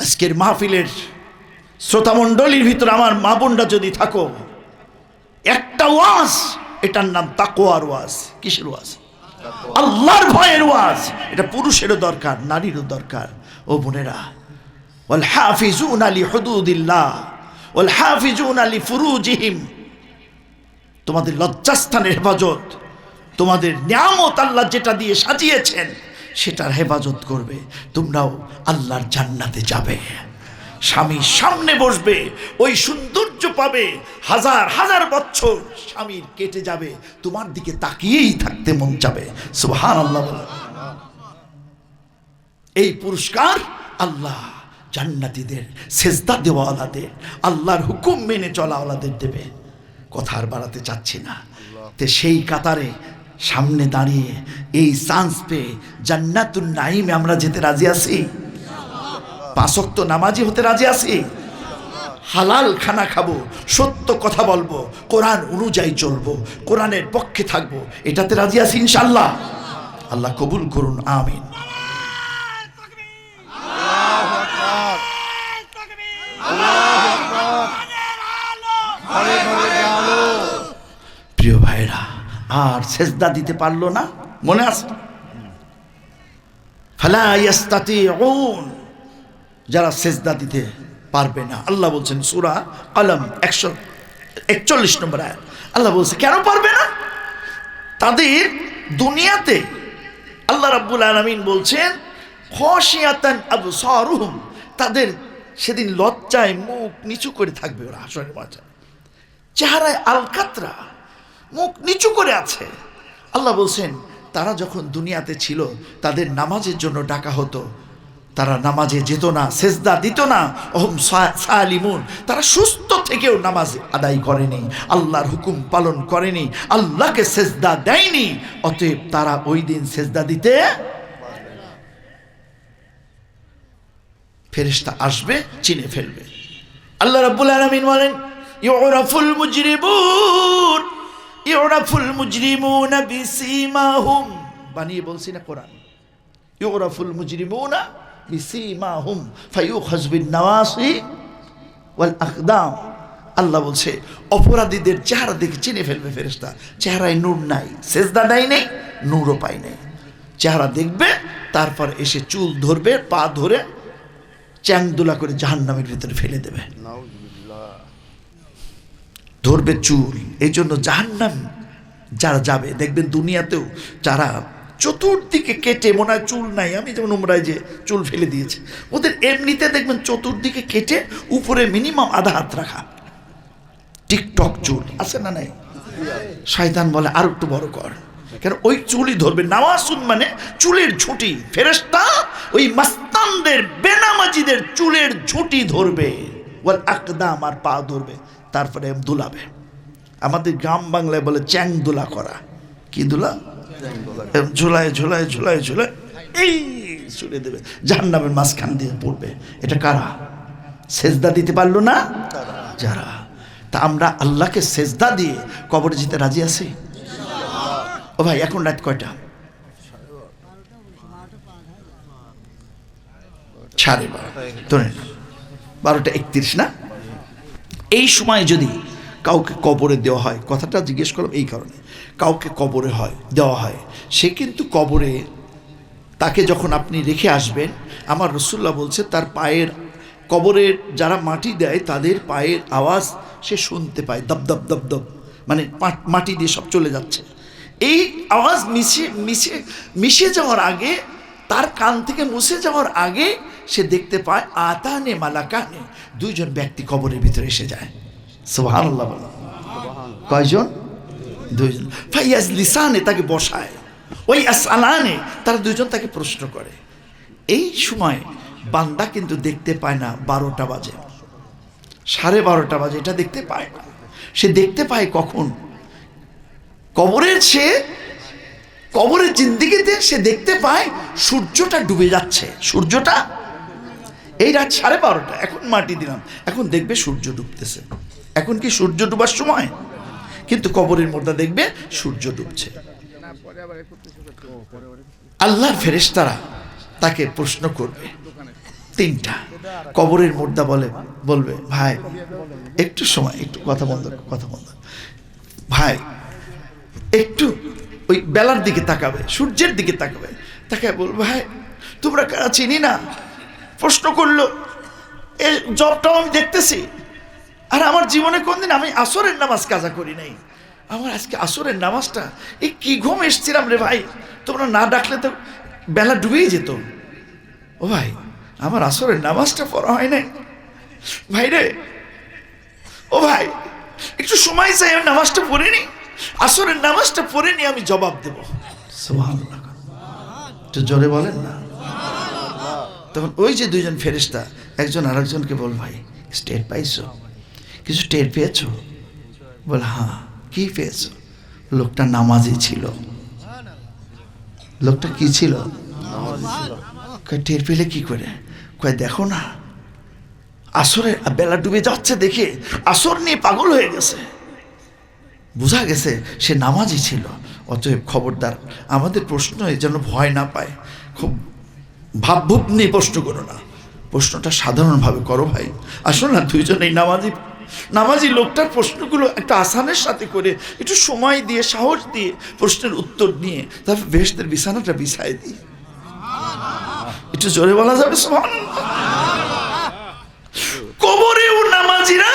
আজকের মাহফিলের শ্রোতামণ্ডলীর ভিতরে আমার মা বোনরা যদি থাকো, একটা ওয়াজ, এটার নাম তাকওয়ার ওয়াজ। কিসের ওয়াজ? আল্লাহর ভয়ের ওয়াজ। এটা পুরুষেরও দরকার, নারীরও দরকার। ও বোনেরা, ওয়াল হাফিজুনা লিহুদুদিল্লাহ ওয়াল হাফিজুনা লিফুরুজিহিম, তোমাদের লজ্জাস্থানের হেফাজত, তোমাদের নিয়ামত আল্লাহ যেটা দিয়ে সাজিয়েছেন সেটার হেফাজত করবে। তোমরাও আল্লাহর জান্নাতে যাবে, স্বামীর সামনে বসবে, ওই সৌন্দর্য পাবে। হাজার হাজার বছর স্বামীর কেটে যাবে, তোমার দিকে তাকিয়েই থাকতে মন যাবে। সুবহানাল্লাহ। এই পুরস্কার আল্লাহ জান্নাতীদের, সেজদা দেওয়ালাদের, আল্লাহর হুকুম মেনে চলাওয়ালাদের দেবে। কথা আর বাড়াতে চাচ্ছি না। তে সেই কাতারে সামনে দাঁড়িয়ে এই চান্স পেয়ে জান্নাতুন নাঈমে আমরা যেতে রাজি আছি? 5 ওয়াক্ত নামাজি হতে রাজি আছি? হালাল খানা খাবো, সত্য কথা বলবো, কোরআন অনুযায়ী চলবো, কোরআনের পক্ষে থাকবো, এটাতে রাজি আছি ইনশাআল্লাহ? আল্লাহ কবুল করুন, আমিন। প্রিয় ভাইরা, আর সেজদা দিতে পারলো না, মনে আছে? ফালা ইয়াস্তাতিউন, যারা সেজদা দিতে পারবে না, আল্লাহ বলছেন সূরা কলম 141 নম্বর আয়াত। আল্লাহ বলছে কেন পারবে না? তাদের দুনিয়াতে আল্লাহ রাব্বুল আলামিন বলছেন খাশিয়াতান আবসারুহুম, তাদের সেদিন লজ্জায় মুখ নিচু করে থাকবে। ওরা হাসরের মাঠে চেহারায় আলকাতরা, মুখ নিচু করে আছে। আল্লাহ বলছেন তারা যখন দুনিয়াতে ছিল তাদের নামাজের জন্য ডাকা হতো, তারা নামাজে যেত না, সেজদা দিত না। ওহম সালিমুন, তারা সুস্থ থেকেও নামাজ আদায় করেনি, আল্লাহর হুকুম পালন করেনি, আল্লাহকে সেজদা দেয়নি। অতএব তারা ওই দিন সেজদা দিতে, ফেরেশতা আসবে, চিনে ফেলবে। আল্লাহ রাব্বুল আলামিন বলেন ইউরাফুল মুজরিমুন, ইউরাফুল মুজরিমুনা বিসীমাহুম, বানিয়ে বলছি না কোরআন। ইউরাফুল মুজরিমুনা বিসীমাহুম ফায়ুখাযু বিন-নাওয়াসি ওয়াল আকদাম। আল্লাহ বলছে অপরাধীদের চেহারা দেখে চিনে ফেলবে ফেরেশতা। চেহারায় নূর নাই, সেজদা দেয় নেই, নূরও পায় নাই। চেহারা দেখবে, তারপর এসে চুল ধরবে, পা ধরে চ্যাংদোলা করে জাহান্নামের ভিতরে ফেলে দেবে। ধরবে চুল। এই জন্য জাহান্নাম যারা যাবে দেখবেন দুনিয়াতেও যারা চতুর্দিকে কেটে, মনে হয় চুল নাই, আমি যেমন উমরায় যে চুল ফেলে দিয়েছে, ওদের এমনিতে দেখবেন চতুর্দিকে কেটে উপরে মিনিমাম আধা হাত রাখা টিকটক চুল আছে না নাই? শয়তান বলে আর একটু বড় কর, কেন ওই চুলই ধরবে। নাওয়াসুন মানে চুলের ঝুঁটি। ফেরেশতা ওই মাস্তানদের, বেনামাজিদের চুলের ঝুঁটি ধরবে, ওয়াল আকদাম, আর পা ধরবে, তারপরে দুলাবে। আমাদের গ্রাম বাংলায় বলে চ্যাং দোলা করা। কি দোলা? ঝুলায় ঝুলায় ঝুলায় ঝুলায় এই চুলে দেবে, জাহান্নামের মাঝখান দিয়ে পড়বে। এটা কারা? সেজদা দিতে পারলো না যারা। তা আমরা আল্লাহকে সেজদা দিয়ে কবরে যেতে রাজি আছি? ও ভাই, এখন রাত কয়টা? 12:30, 12:31 না? এই সময় যদি কাউকে কবরে দেওয়া হয়, কথাটা জিজ্ঞেস করলাম এই কারণে, কাউকে কবরে দেওয়া হয়, সে কিন্তু কবরে তাকে যখন আপনি রেখে আসবেন, আমার রাসূলুল্লাহ বলছে তার পায়ের, কবরের যারা মাটি দেয় তাদের পায়ের আওয়াজ সে শুনতে পায়, দপ দপ দপ দপ, মানে মাটি দিয়ে সব চলে যাচ্ছে। এই আওয়াজ মিশে যাওয়ার আগে, তার কান থেকে মুছে যাওয়ার আগে সে দেখতে পায় আতানে মালাকানে, 2 জন ব্যক্তি কবরের ভিতরে এসে যায়। সুবহানাল্লাহ। কয়জন? 2 জন। ফাইয়াজ লিসানে, তাকে বসায়, ওই আসআলানে, তারা 2 জন তাকে প্রশ্ন করে। এই সময় বান্দা কিন্তু দেখতে পায় না 12টা বাজে, 12:30 বাজে, এটা দেখতে পায় না। সে দেখতে পায় কখন? কবরের জিন্দেগিতে সে দেখতে পায় সূর্যটা ডুবে যাচ্ছে। সূর্যটা এই রাত 12:30, এখন মাটি দিলাম, এখন দেখবে সূর্য ডুবতেছে। এখন কি সূর্য ডুবার সময়? কিন্তু কবরের মধ্যে দেখবে সূর্য ডুবছে। আল্লাহর ফেরেশতারা তাকে প্রশ্ন করবে, তিনটা। কবরের মুর্দা বলবে ভাই একটু সময়, একটু কথা বন্ধ, ভাই একটু ওই বেলার দিকে তাকাবে, সূর্যের দিকে তাকাবে, তাকায় বলবে ভাই তোমরা কারা চিনি না, প্রশ্ন করলো এই জবটাও আমি দেখতেছি, আর আমার জীবনে কোনদিন আমি আসরের নামাজ কাজা করি নাই, আমার আজকে আসরের নামাজটা এই কি ঘুম এসছিলাম রে ভাই, তোমরা না ডাকলে তো বেলা ডুবেই যেত। ও ভাই আমার আসরের নামাজটা পড়া হয় নাই ভাই রে, ও ভাই একটু সময় চাই, আমি নামাজটা পড়ে নি, আসরের নামাজটা পড়ে নি, আমি জবাব দেব। সুবহানাল্লাহ, একটু জোরে বলেন না। তখন ওই যে দুইজন ফেরেশতা একজন আরেকজনকে বল ভাই টের পাইছো, কিছু টের পেয়েছো? বল হ্যাঁ। কি পেয়েছো? লোকটা নামাজি ছিল। লোকটা কি ছিল? টের পেলে কি করে? কয় দেখো না আসরের বেলা ডুবে যাচ্ছে দেখে আসর নিয়ে পাগল হয়ে গেছে, বোঝা গেছে সে নামাজি ছিল। অতএব খবরদার আমাদের প্রশ্ন যেন ভয় না পায়, খুব ভাবভূপ নিয়ে প্রশ্ন করো না, প্রশ্নটা সাধারণভাবে করো ভাই। আসো না দুইজনেই নামাজি লোকটার প্রশ্নগুলো একটা আসানের সাথে করে একটু সময় দিয়ে সাহস দিয়ে প্রশ্নের উত্তর নিয়ে তারপর বেহেশতের বিছানাটা বিছায় দিই। একটু জোরে বলা যাবে সুবহানাল্লাহ। কবরেও নামাজিরা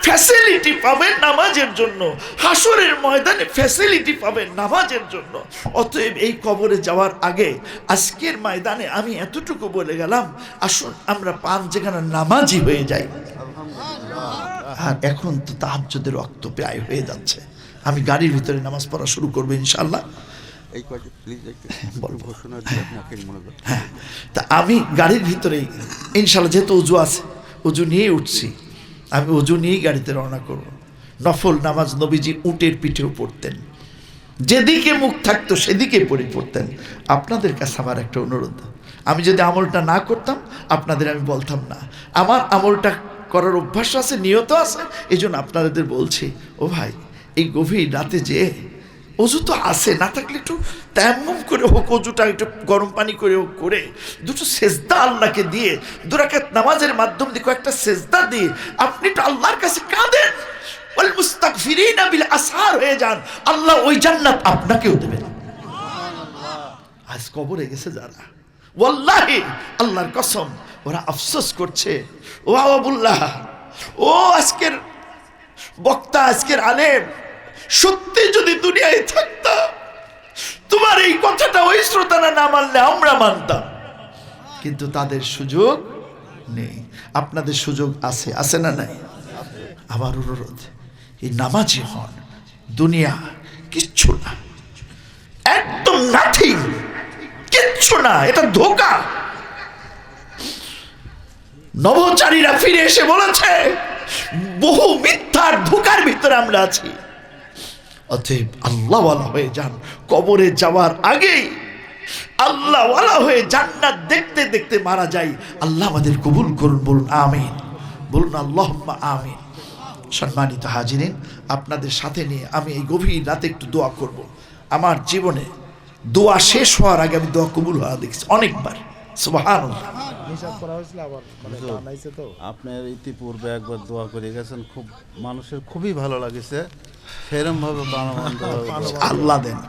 ফ্যাসিলিটি পাবেন নামাজের জন্য, হাসরের ময়দানে ফ্যাসিলিটি পাবেন নামাজের জন্য। অতএব এই কবরে যাওয়ার আগে আজকের ময়দানে আমি এতটুকু বলে গেলাম, আসুন আমরা পাঁচ যেখানে নামাজি হয়ে যাই। আর এখন তো তাহাজ্জুদের ওয়াক্ত প্রায় হয়ে যাচ্ছে, আমি গাড়ির ভিতরে নামাজ পড়া শুরু করবো ইনশাআল্লাহ। হ্যাঁ, তা আমি গাড়ির ভিতরেই ইনশাআল্লাহ, যেহেতু উজু আছে, উজু নিয়ে উঠছি, আমি উজু নিয়েই গাড়িতে রওনা করব। নফল নামাজ নবীজি উটের পিঠেও পড়তেন, যেদিকে মুখ থাকতো সেদিকে পড়তেন। আপনাদের কাছে আমার একটা অনুরোধ, আমি যদি আমলটা না করতাম আপনাদের আমি বলতাম না, আমার আমলটা করার অভ্যাস আছে, নিয়ত আছে, এই জন্য আপনাদের বলছি। ও ভাই এই গভীর রাতে যে অজু তো আসে, না থাকলে একটু তায়াম্মুম করে হোক, অজুটা একটু গরম পানি করে হোক, করে দুটো সেজদা আল্লাহকে দিয়ে, দুরাকাত নামাজের মাধ্যম দিয়ে কয়েকটা সেজদা দিয়ে আপনি একটু আল্লাহর কাছে কাঁদেন, ওয়াল মুস্তাগফিরিনা বিল আসহার হয়ে যান, আল্লাহ ওই জান্নাত আপনাকেও দেবেন। আজ কবরে গেছে যারা, ওয়াল্লাহি আল্লাহর কসম, ওরা আফসোস করছে। ও আবুল্লাহ, ও আজকের বক্তা, আজকের আলেম, সত্যি যদি দুনিয়ায় থাকতাম তোমার এই কথাটা ওই শ্রোতারা না মানলে আমরা মানতাম, কিন্তু তাদের সুযোগ নেই। আপনাদের সুযোগ আছে, আছে না নাই? আমার অনুরোধ, এই নামাজি হন, দুনিয়া কিচ্ছু না, একদম নাথিং, কিচ্ছু না, এটা ধোঁকা। নভোচারীরা ফিরে এসে বলেছে বহু মিথ্যার ধোঁকার ভিতরে আমরা আছি। অতএব আল্লাহওয়ালা হয়ে যান, কবরে যাওয়ার আগেই আল্লাহওয়ালা হয়ে জান্নাত দেখতে দেখতে মারা যাই। আল্লাহ আমাদের কবুল করুন, বলুন আমিন, বলুন আল্লাহুম্মা আমিন। সম্মানিত হাজিরিন, আপনাদের সাথে নিয়ে আমি এই গভীর রাতে একটু দোয়া করব। আমার জীবনে দোয়া শেষ হওয়ার আগে আমি দোয়া কবুল হওয়া দেখছি অনেকবার। সুবহানাল্লাহ। আপনার ইতিপূর্বে একবার দোয়া করে গেছেন, খুব মানুষের খুবই ভালো লাগেছে, সেরকম ভাবে আল্লাহ দেন।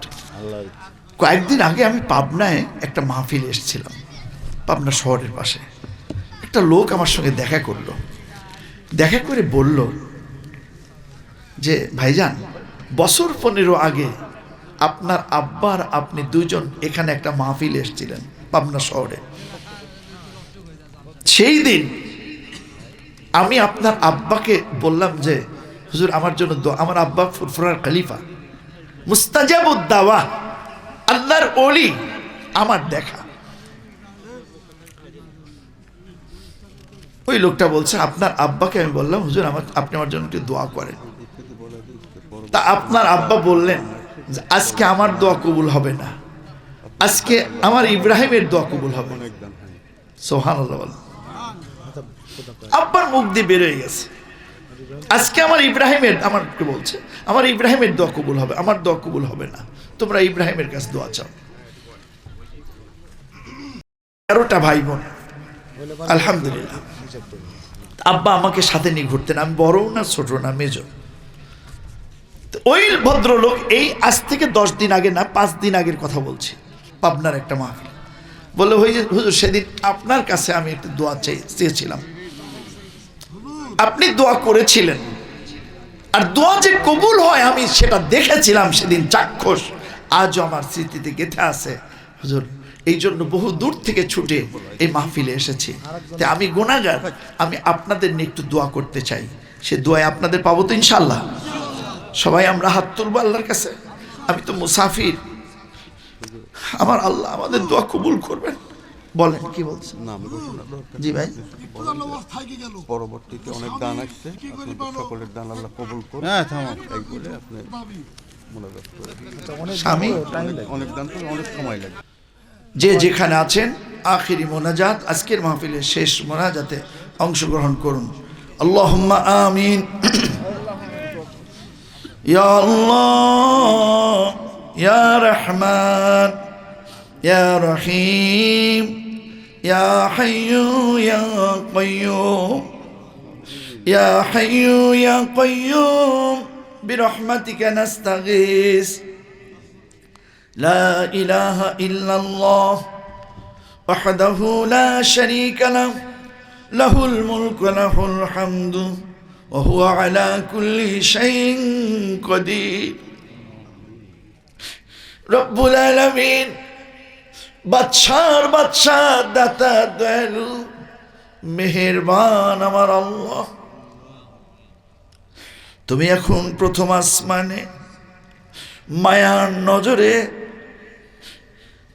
কয়েকদিন আগে আমি পাবনায় একটা মাহফিল এসেছিলাম, পাবনা শহরের পাশে। একটা লোক আমার সঙ্গে দেখা করলো, দেখা করে বলল যে ভাইজান, বছর 15 আগে আপনার আব্বার আপনি দুইজন এখানে একটা মাহফিল এসেছিলেন পাবনা শহরে। সেই দিন আমি আপনার আব্বাকে বললাম যে হুজুর আমার জন্য দোয়া, আমার আব্বা ফুরফুরার খলিফা, মুস্তাজাবুদ দাওয়া, আল্লাহর ওলি, আমার দেখা। ওই লোকটা বলছে আপনার আব্বাকে আমি বললাম হুজুর আপনি আমার জন্য একটু দোয়া করেন। তা আপনার আব্বা বললেন যে আজকে আমার দোয়া কবুল হবে না, আজকে আমার ইব্রাহিমের দোয়া কবুল হবে। সুবহানাল্লাহ। আব্বার মুখ দিয়ে বের হয়ে গেছে, আজকে আমার ইব্রাহিমের, আমাকে বলছে আমার ইব্রাহিমের দোয়া কবুল হবে, আমার দোয়া কবুল হবে না, তোমরা ইব্রাহিমের কাছে দোয়া চাও। 13টা ভাই বোন, আলহামদুলিল্লাহ। আব্বা আমাকে সাথে নিয়ে ঘুরতেন, আমি বড় না ছোট না মেজ। ওই ভদ্রলোক এই আজ থেকে 10 দিন আগে না 5 দিন আগের কথা বলছি, পাবনার একটা মাহফিল, বলে হুজুর সেদিন আপনার কাছে আমি একটু দোয়া চেয়েছিলাম, আপনি দোয়া করেছিলেন, আর দোয়া যে কবুল হয় আমি সেটা দেখেছিলাম সেদিন, চাক্ষুষ আজও আমার স্মৃতিতে গেঁথে আছে হুজুর। এই জন্য বহু দূর থেকে ছুটে এই মাহফিলে এসেছি। তাই আমি গুনাহগার, আমি আপনাদের নিয়ে একটু দোয়া করতে চাই। সে দোয়ায় আপনাদের পাবো তো ইনশাল্লাহ? সবাই আমরা হাত তুলবো আল্লাহর কাছে। আমি তো মুসাফির, আমার আল্লাহ আমাদের দোয়া কবুল করবেন। বলেন কি বলছেন? জি ভাই, পরবর্তীতে অনেক দান আসছে, আপনাদের সকলের দান আল্লাহ কবুল করুন। হ্যাঁ থামো। এই বলে আপনি মোনাজাত করে দিন। স্বামী অনেক দান তো অনেক সময় লাগে। যে যেখানে আছেন আখিরি মোনাজাত, আজকের মাহফিলের শেষ মোনাজাতে অংশগ্রহণ করুন। আল্লাহুম্মা আমিন। ইয়া আল্লাহ, ইয়া রহমান, ইয়া রহিম, ইয়া হাইয়্যু ইয়া কাইয়্যুম, ইয়া হাইয়্যু ইয়া কাইয়্যুম বিরহমাতিকা নাস্তাগীস। لا إله إلا الله وحده لا شريك له له الملك وله الحمد وهو على كل شيء قدير। رب العالمين বাদশার বাদশাহ, দাতা দয়ালু মেহেরবান আমার আল্লাহ, তুমি এখন প্রথম আসমানে মায়ার নজরে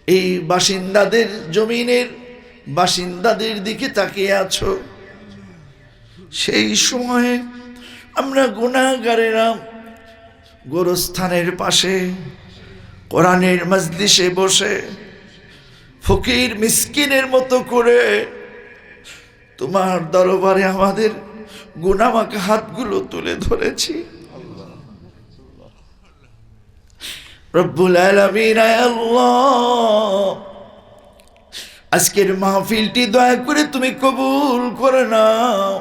এই বাসিন্দাদের, জমিনের বাসিন্দাদের দিকে তাকিয়ে আছো। সেই সময়ে আমরা গুনাহগারেরা গোরস্থানের পাশে কোরআনের মজলিসে বসে ফকির মিসকিনের মতো করে তোমার দরবারে আমাদের গুনাহমাখা হাতগুলো তুলে ধরেছি। রব্বুল আলামিন, আল্লাহ আজকের মাহফিলটি দয়া করে তুমি কবুল করে নাও।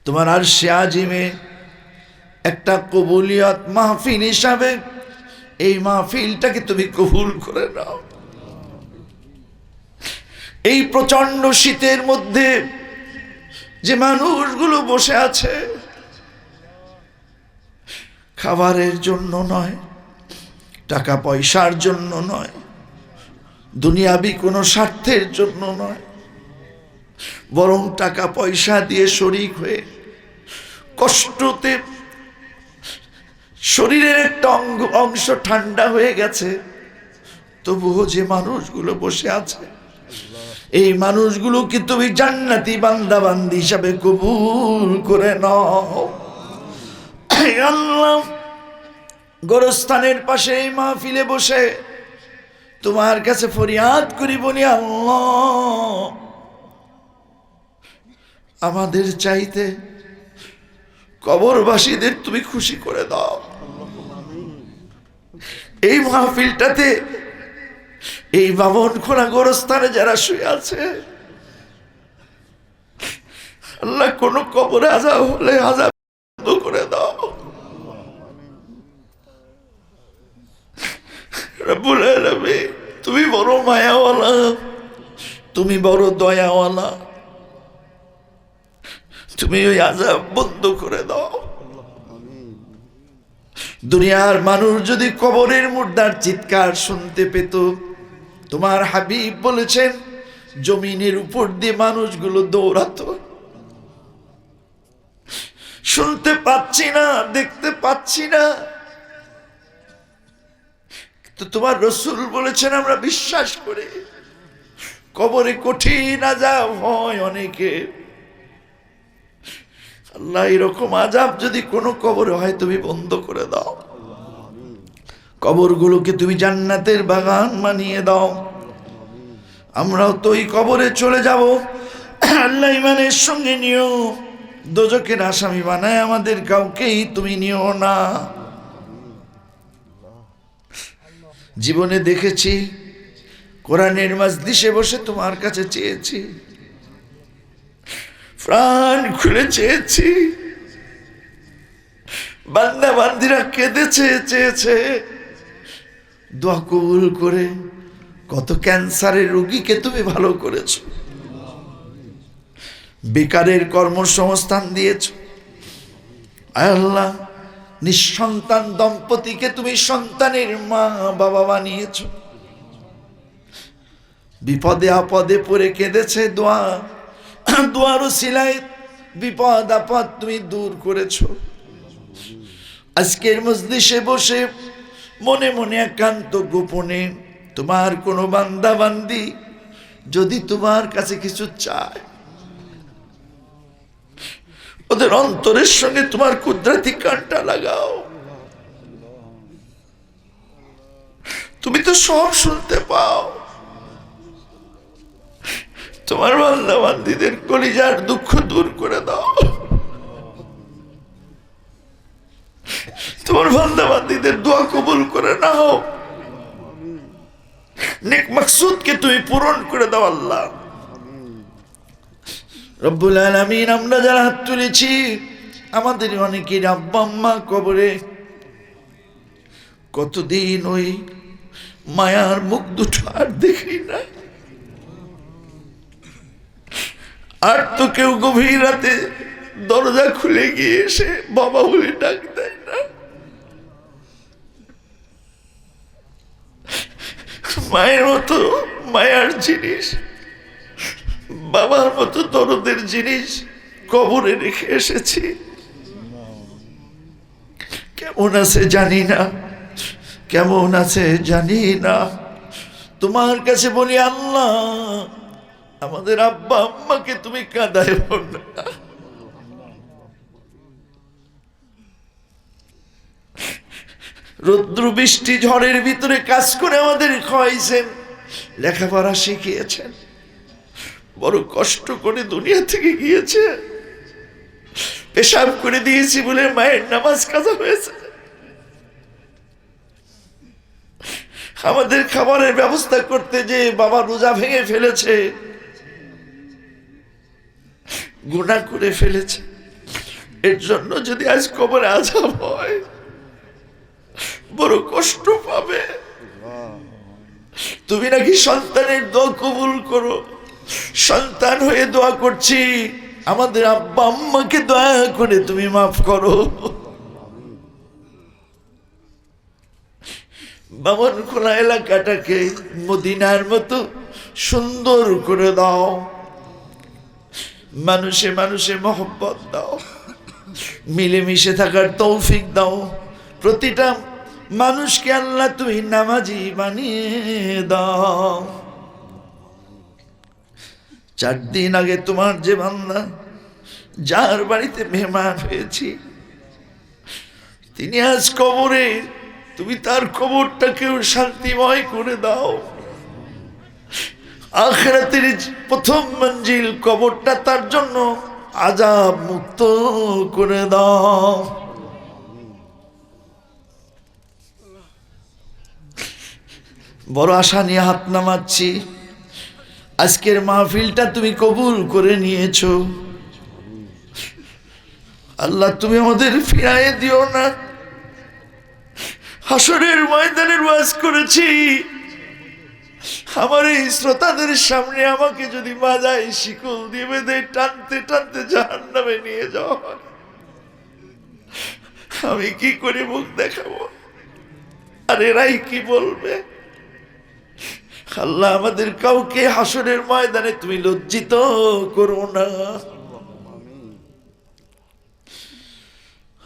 তোমার আরশে আজিমে একটা কবুলিয়ত মাহফিল হিসাবে এই মাহফিলটাকে তুমি কবুল করে নাও। এই প্রচন্ড শীতের মধ্যে যে মানুষগুলো বসে আছে, খাবারের জন্য নয়, টাকা পয়সার জন্য নয়, দুনিয়াবি কোনো স্বার্থের জন্য নয়, বরং টাকা পয়সা দিয়ে শরীক হয়ে কষ্টতে শরীরের একটা অংশ ঠান্ডা হয়ে গেছে, তবুও যে মানুষগুলো বসে আছে, এই মানুষগুলোকে তুমি জান্নাতি বান্দা বান্দি হিসাবে কবুল করে নাও। আল্লাহ, গোরস্থানের পাশে এই মাহফিলে বসে তোমার কাছে ফরিয়াদ করি, বলি আল্লাহ আমাদের চাইতে কবরবাসীদের তুমি খুশি করে দাও। এই মাহফিলটাতে এই বামন খোলা গোরস্থানে যারা শুয়ে আছে, আল্লাহ কোন কবরে আযাব হলে আযাব বন্ধ করে দাও। রব্বুল আলামিন, তুমি বড় মায়াওয়ালা, তুমি বড় দয়াওয়ালা, তুমি ওই আযাব বন্ধ করে দাও। দুনিয়ার মানুষ যদি কবরের মুর্দার চিৎকার শুনতে পেত, তোমার হাবিব বলেছেন জমিনের উপর দিয়ে মানুষগুলো দৌড়াতো। শুনতে পাচ্ছি না, দেখতে পাচ্ছি না, তো তোমার রাসূল বলেছেন আমরা বিশ্বাস করি কবরে কঠিন আযাব হয় অনেকে। আল্লাহ, এরকম আযাব যদি কোনো কবরে হয় তুমি বন্ধ করে দাও। কবরগুলোকে তুমি জান্নাতের বাগান বানিয়ে দাও। আমরাও তো ওই কবরে চলে যাব। আল্লাহ ইমানের সঙ্গে নিও, দোজখের আসামি বানায় আমাদের কাউকেই তুমি নিও না। জীবনে দেখেছি কোরআনের মাজলিসে বসে তোমার কাছে চেয়েছি, প্রাণ খুলে চেয়েছি। বান্দা বান্দিরা কেঁদেছে, চেয়েছে, দোয়া কবুল করে কত ক্যান্সারের রোগীকে তুমি ভালো করেছো, বেকারের কর্মসংস্থান দিয়েছো। আয় আল্লাহ, নিঃসন্তান দম্পতিকে তুমি সন্তানের মা বাবা বানিয়েছো। বিপদে আপদে পড়ে কেঁদেছে, দোয়ার উসিলায় বিপদ আপদ তুমি দূর করেছো। আজকের মজলিসে বসে মনে মনে একান্ত গোপনে তোমার কোনো বান্দা বান্দি যদি তোমার কাছে কিছু চায়, ওদের অন্তরের সঙ্গে তোমার কুদরতি কাঁটা লাগাও। তুমি তো সব শুনতে পাও। তোমার বান্দা বান্দীদের কলিজার দুঃখ দূর করে দাও। তোমার বান্দা বান্দীদের দোয়া কবুল করে নাও। নেক মাকসুদকে তুমি পূরণ করে দাও আল্লাহ রব্বুল আলামিন। আমরা যারা হাত তুলেছি, আমাদের অনেকের আব্বা আম্মা কবরে, কতদিন ওই মায়ার মুখ দুটো আর দেখি না। আর তো কেউ গভীর রাতে দরজা খুলে গিয়ে এসে বাবা বলে ডাক দেয় না। মায়ের মতো মায়ার জিনিস, বাবার মতো দরদের জিনিস কবরে রেখে এসেছি। কেমন আছে জানি না, কেমন আছে জানি না। তোমার কাছে বলি আল্লাহ, আমাদের আব্বা আম্মাকে তুমি কাঁদায় না। রৌদ্র বৃষ্টি ঝড়ের ভিতরে কাজ করে আমাদের খাওয়াইছেন, লেখাপড়া শিখিয়েছেন, বড় কষ্ট করে দুনিয়া থেকে গিয়েছে। পেশাব করে দিয়েছি বলে মায়ের নামাজ কাজা হয়েছে। আমাদের খাবারের ব্যবস্থা করতে যে বাবা রোজা ভেঙে ফেলেছে, গুনাহ করে ফেলেছে। এর জন্য যদি আজ কবরে আযাব হয়, বড় কষ্ট পাবে। তুমি নাকি সন্তানের দোয়া কবুল করো। সন্তান হয়ে দোয়া করছি, আমাদের আব্বা আম্মাকে দয়া করে তুমি মাফ করো। বামনখোলা এলাকাটাকে মদিনার মতো সুন্দর করে দাও। মানুষে মানুষে মহব্বত দাও, মিলেমিশে থাকার তৌফিক দাও। প্রতিটা মানুষকে আল্লাহ তুমি নামাজি বানিয়ে দাও। 4 দিন আগে তোমার যে বান্দা, যার বাড়িতে মেহমান হয়েছি, তিনি আজ কবরে, তুমি তার কবরটাকেও শান্তিময় করে দাও। আখিরাতের প্রথম মঞ্জিল কবরটা তার জন্য আযাব মুক্ত করে দাও। বড় আশা নিয়ে হাত নামাচ্ছি। আজকের মাহফিলটা তুমি কবুল করে নিয়েছো আল্লাহ। তুমি আমাদের ফিরায়ে দিও না। হাসরের ময়দানের ওয়াজ করেছি, আমার এই শ্রোতাদের সামনে আমাকে যদি বাজায় শিকল দিয়ে বেঁধে টানতে টানতে জাহান্নামে নিয়ে যাওয়া হয়, আমি কি করে মুখ দেখাবো? আর এরাই কি বলবে? আল্লাহ, আমাদের কাউকে হাসরের ময়দানে তুমি লজ্জিত করো না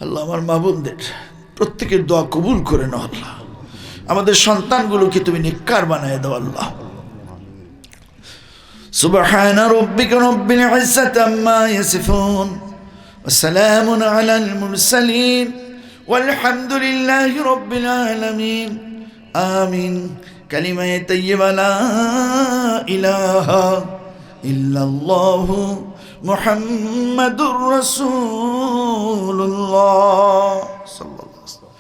আল্লাহ। আমার মা বোনদের প্রত্যেকের দোয়া কবুল করে নাও আল্লাহ। আমাদের সন্তানগুলোকে তুমি নেককার বানায় দাও আল্লাহ। সুবহানা রাব্বিকা রাব্বিল ইজ্জাতি আম্মা ইয়াসিফুন ওয়া সালামুন আলাল মুরসালিন ওয়ালহামদুলিল্লাহি রাব্বিল আলামিন। আমিন। কালিমায়ে তাইয়্যিবা লা ইলাহা ইল্লাল্লাহু মুহাম্মাদুর রাসূলুল্লাহ সাল্লাল্লাহু আলাইহি ওয়া সাল্লাম।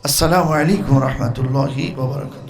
আসসালামু আলাইকুম ওয়া রাহমাতুল্লাহি ওয়া বারাকাতুহু।